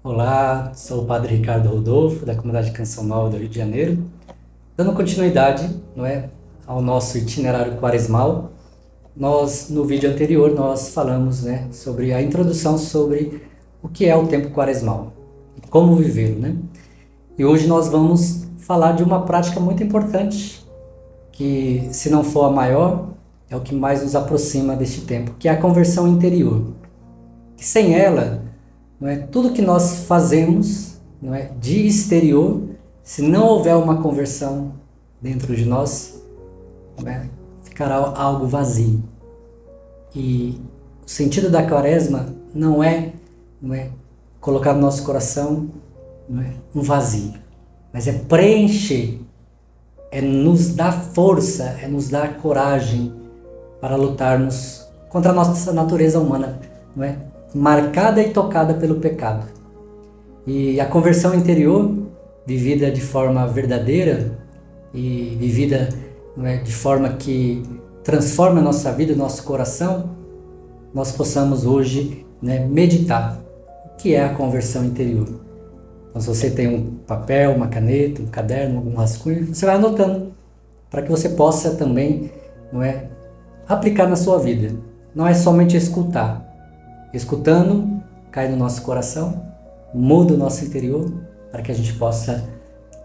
Olá, sou o Padre Ricardo Rodolfo, da comunidade Canção Nova do Rio de Janeiro. Dando continuidade, não é, ao nosso itinerário quaresmal, no vídeo anterior, nós falamos, né, sobre a introdução sobre o que é o tempo quaresmal e como vivê-lo, né? E hoje nós vamos falar de uma prática muito importante, que se não for a maior, é o que mais nos aproxima deste tempo, que é a conversão interior. Que sem ela, não é, tudo que nós fazemos, não é, de exterior, se não houver uma conversão dentro de nós, não é, ficará algo vazio. E o sentido da quaresma não é colocar no nosso coração, não é, um vazio, mas é preencher, é nos dar força, é nos dar coragem para lutarmos contra a nossa natureza humana, não é? Marcada e tocada pelo pecado. E a conversão interior, vivida de forma verdadeira e vivida, não é, de forma que transforma a nossa vida, nosso coração, nós possamos hoje, né, meditar o que é a conversão interior. Então, se você tem um papel, uma caneta, um caderno, algum rascunho, você vai anotando para que você possa também, não é, aplicar na sua vida. Não é somente escutar. Escutando, cai no nosso coração, muda o nosso interior, para que a gente possa,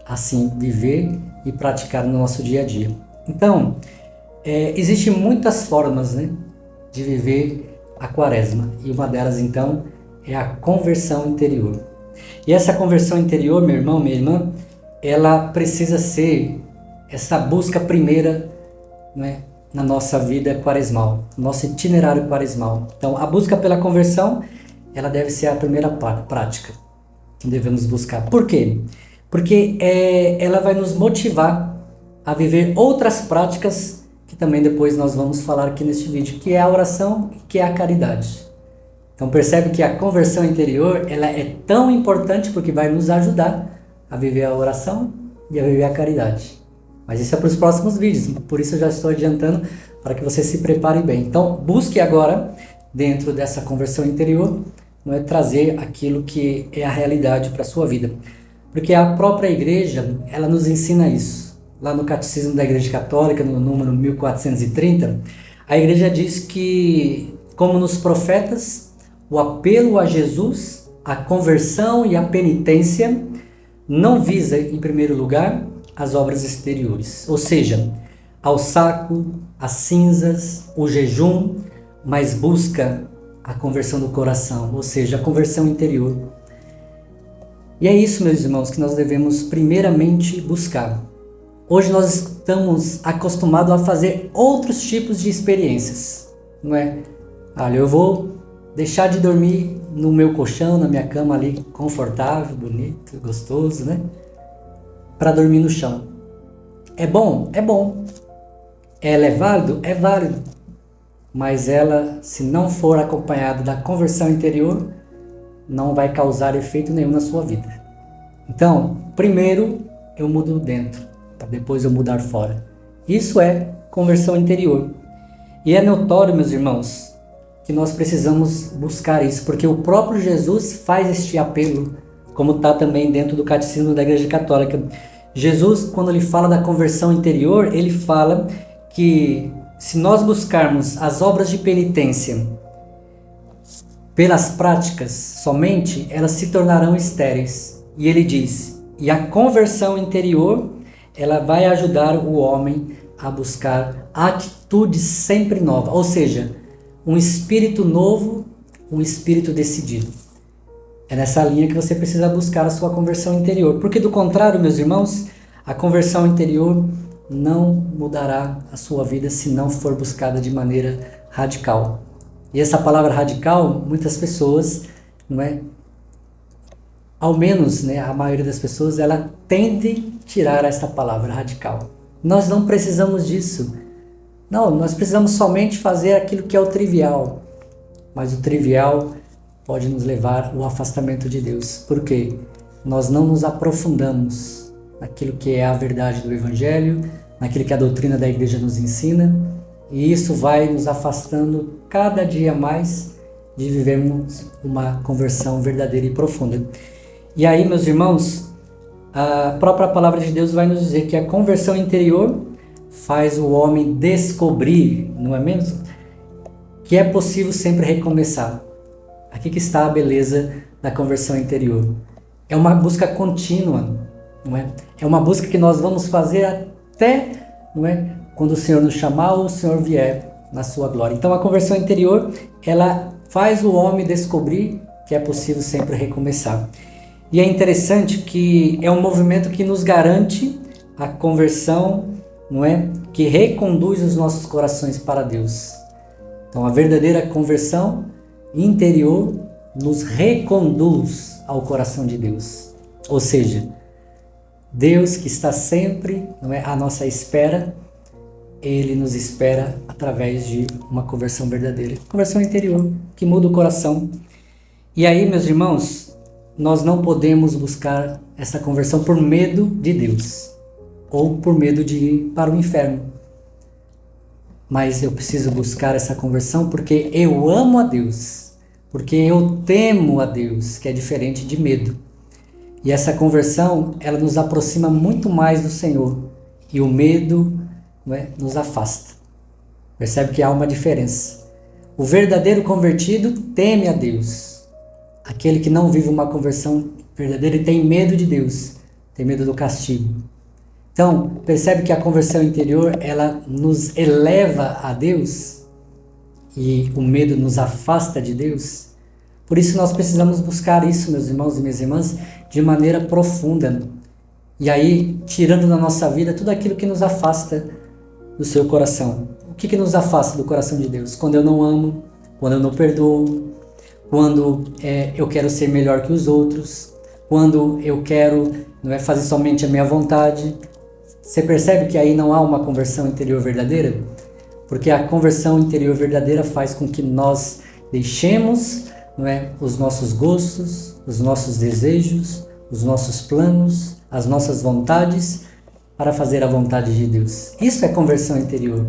assim, viver e praticar no nosso dia a dia. Então, existem muitas formas, né, de viver a quaresma, e uma delas, então, é a conversão interior. E essa conversão interior, meu irmão, minha irmã, ela precisa ser essa busca primeira, né, na nossa vida quaresmal, nosso itinerário quaresmal. Então, a busca pela conversão, ela deve ser a primeira prática que devemos buscar. Por quê? Porque ela vai nos motivar a viver outras práticas que também depois nós vamos falar aqui neste vídeo, que é a oração e que é a caridade. Então, percebe que a conversão interior, ela é tão importante porque vai nos ajudar a viver a oração e a viver a caridade. Mas isso é para os próximos vídeos, por isso eu já estou adiantando para que você se prepare bem. Então, busque agora, dentro dessa conversão interior, não é, trazer aquilo que é a realidade para a sua vida. Porque a própria igreja, ela nos ensina isso. Lá no Catecismo da Igreja Católica, no número 1430, a igreja diz que, como nos profetas, o apelo a Jesus, a conversão e a penitência não visa, em primeiro lugar, as obras exteriores, ou seja, ao saco, as cinzas, o jejum, mas busca a conversão do coração, ou seja, a conversão interior. E é isso, meus irmãos, que nós devemos primeiramente buscar. Hoje nós estamos acostumados a fazer outros tipos de experiências, não é? Olha, eu vou deixar de dormir no meu colchão, na minha cama ali, confortável, bonito, gostoso, né? Para dormir no chão. É bom? É bom. Ela é válido? É válido. Mas ela, se não for acompanhada da conversão interior, não vai causar efeito nenhum na sua vida. Então, primeiro eu mudo dentro, para depois eu mudar fora. Isso é conversão interior. E é notório, meus irmãos, que nós precisamos buscar isso, porque o próprio Jesus faz este apelo, como está também dentro do Catecismo da Igreja Católica. Jesus, quando ele fala da conversão interior, ele fala que se nós buscarmos as obras de penitência pelas práticas somente, elas se tornarão estéreis. E ele diz, e a conversão interior, ela vai ajudar o homem a buscar atitudes sempre novas, ou seja, um espírito novo, um espírito decidido. É nessa linha que você precisa buscar a sua conversão interior. Porque do contrário, meus irmãos, a conversão interior não mudará a sua vida se não for buscada de maneira radical. E essa palavra radical, muitas pessoas, não é? Ao menos, né, a maioria das pessoas, ela tende a tirar essa palavra radical. Nós não precisamos disso. Não, nós precisamos somente fazer aquilo que é o trivial. Mas o trivial pode nos levar ao afastamento de Deus. Por quê? Nós não nos aprofundamos naquilo que é a verdade do Evangelho, naquilo que a doutrina da igreja nos ensina, e isso vai nos afastando cada dia mais de vivermos uma conversão verdadeira e profunda. E aí, meus irmãos, a própria palavra de Deus vai nos dizer que a conversão interior faz o homem descobrir, não é mesmo? Que é possível sempre recomeçar. Aqui que está a beleza da conversão interior. É uma busca contínua, não é? É uma busca que nós vamos fazer até, não é, quando o Senhor nos chamar ou o Senhor vier na sua glória. Então a conversão interior, ela faz o homem descobrir que é possível sempre recomeçar. E é interessante que é um movimento que nos garante a conversão, não é? Que reconduz os nossos corações para Deus. Então a verdadeira conversão interior nos reconduz ao coração de Deus. Ou seja, Deus que está sempre, não é, à nossa espera, Ele nos espera através de uma conversão verdadeira. Conversão interior, que muda o coração. E aí, meus irmãos, nós não podemos buscar essa conversão por medo de Deus, ou por medo de ir para o inferno. Mas eu preciso buscar essa conversão porque eu amo a Deus, porque eu temo a Deus, que é diferente de medo. E essa conversão, ela nos aproxima muito mais do Senhor, e o medo, não é, nos afasta. Percebe que há uma diferença. O verdadeiro convertido teme a Deus. Aquele que não vive uma conversão verdadeira e tem medo de Deus, tem medo do castigo. Então, percebe que a conversão interior, ela nos eleva a Deus e o medo nos afasta de Deus. Por isso nós precisamos buscar isso, meus irmãos e minhas irmãs, de maneira profunda. E aí, tirando da nossa vida tudo aquilo que nos afasta do seu coração. O que nos afasta do coração de Deus? Quando eu não amo, quando eu não perdoo, quando eu quero ser melhor que os outros, quando eu quero, não é, fazer somente a minha vontade. Você percebe que aí não há uma conversão interior verdadeira? Porque a conversão interior verdadeira faz com que nós deixemos, não é, os nossos gostos, os nossos desejos, os nossos planos, as nossas vontades, para fazer a vontade de Deus. Isso é conversão interior.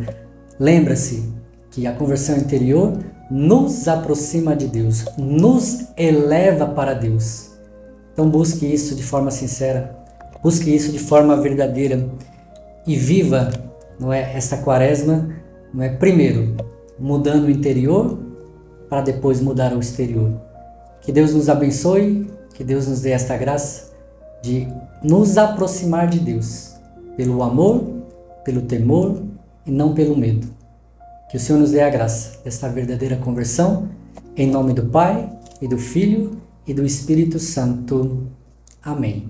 Lembra-se que a conversão interior nos aproxima de Deus, nos eleva para Deus. Então busque isso de forma sincera, busque isso de forma verdadeira e viva, não é, essa quaresma, não é, primeiro mudando o interior para depois mudar o exterior. Que Deus nos abençoe, que Deus nos dê esta graça de nos aproximar de Deus pelo amor, pelo temor e não pelo medo. Que o Senhor nos dê a graça desta verdadeira conversão, em nome do Pai, e do Filho, e do Espírito Santo. Amém.